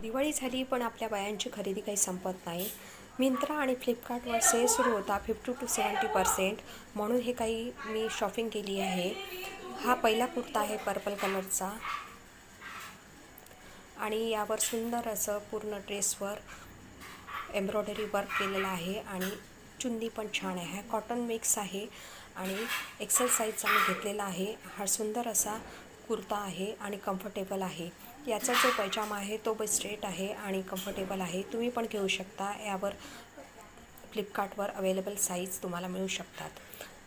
दिवाळी झाली पण आपल्या बायांची खरेदी काही संपत नाही. मिंत्रा आणि फ्लिपकार्टवर सेल सुरू होता 50 to 70%, म्हणून हे काही मी शॉपिंग केली आहे. हा पहिला कुर्ता आहे पर्पल कलरचा आणि यावर सुंदर असं पूर्ण ड्रेसवर एम्ब्रॉयडरी वर्क केलेलं आहे आणि चुन्नी पण छान आहे. हा कॉटन मिक्स आहे आणि एक्सेल साईजचा मी घेतलेला आहे. हा सुंदर असा कुर्ता आहे आणि कम्फर्टेबल आहे. याचा जो पैजामा आहे तो स्ट्रेट आहे आणि कम्फर्टेबल आहे. तुम्ही पण घेऊ शकता. यावर फ्लिपकार्टवर अवेलेबल साईज तुम्हाला मिळू शकतात.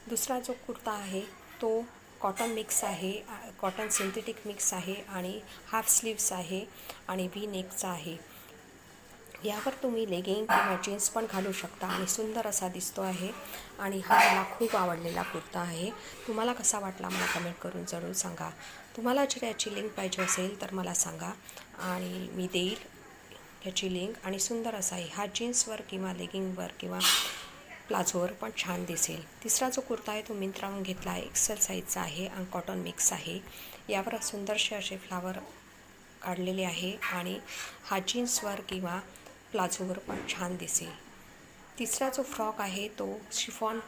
दुसरा जो कुर्ता आहे तो कॉटन मिक्स आहे, कॉटन सिंथेटिक मिक्स आहे आणि हाफ स्लीव्स आहे आणि व्ही नेकचा आहे. यावर तुम्ही लेगिंग किंवा जीन्स पण घालू शकता आणि सुंदर असा दिसतो आहे आणि हा मला खूप आवडलेला कुर्ता आहे. तुम्हाला कसा वाटला मला कमेंट करून जरूर सांगा. तुम्हाला जर याची लिंक पाहिजे असेल तर मला सांगा आणि मी देईल याची लिंक. आणि सुंदर असा आहे हा जीन्सवर किंवा लेगिंगवर किंवा प्लाझोवर पण छान दिसेल. तिसरा जो कुर्ता आहे तो मिंत्रावरून घेतला आहे. एक्सेल साईजचा आहे आणि कॉटन मिक्स आहे. यावर सुंदरसे असे फ्लावर काढलेले आहे आणि हा जीन्सवर किंवा प्लाझोवर पण छान दिसेल. तिसरा जो फ्रॉक आहे तो शिफॉन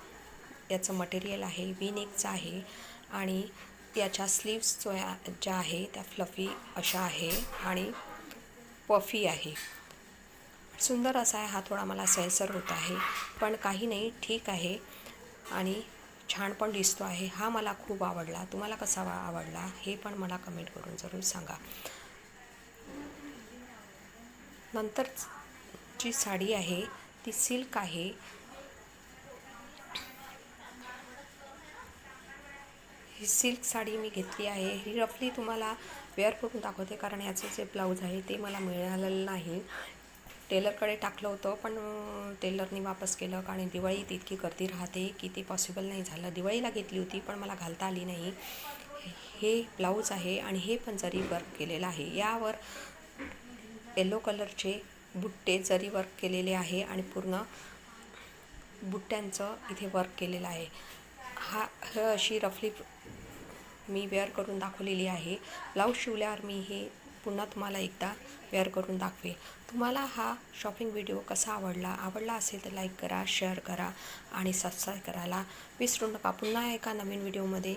याचं मटेरियल आहे, व्ही नेकचा आहे आणि याच्या स्लीव्स ज्या आहे त्या फ्लफी अशा आहे आणि पफी आहे. सुंदर असा आहे. हा थोडा मला सैलसर होत आहे पण काही नाही, ठीक आहे आणि छान पण दिसतो आहे. हा मला खूप आवडला. तुम्हाला कसा आवडला हे पण मला कमेंट करून जरूर सांगा. नंतर जी साडी आहे ती सिल्क आहे. ही सिल्क साडी मी घेतली आहे. ही रफली तुम्हाला वेअर करून दाखवते कारण याचं जे ब्लाऊज आहे ते मला मिळालेलं नाही. टेलरकडे टाकलं होतं पण टेलरनी वापस केलं कारण दिवाळीत इतकी गर्दी राहते की ते पॉसिबल नाही झालं. दिवाळीला घेतली होती पण मला घालता आली नाही. हे ब्लाऊज आहे आणि हे पण जरी वर्क केलेलं आहे. यावर येलो कलरचे बुट्टे जरी वर्क केलेले आहे आणि पूर्ण बुट्ट्यांचं इथे वर्क केलेलं आहे. हे अशी रफली मी वेअर करून दाखवलेली आहे. ब्लाऊज शिवल्यावर मी हे पुन्हा तुम्हाला एकदा वेअर करून दाखवे. तुम्हाला हा शॉपिंग व्हिडिओ कसा आवडला असेल तर लाईक करा, शेअर करा आणि सबस्क्राईब करायला विसरू नका. पुन्हा एका नवीन व्हिडिओमध्ये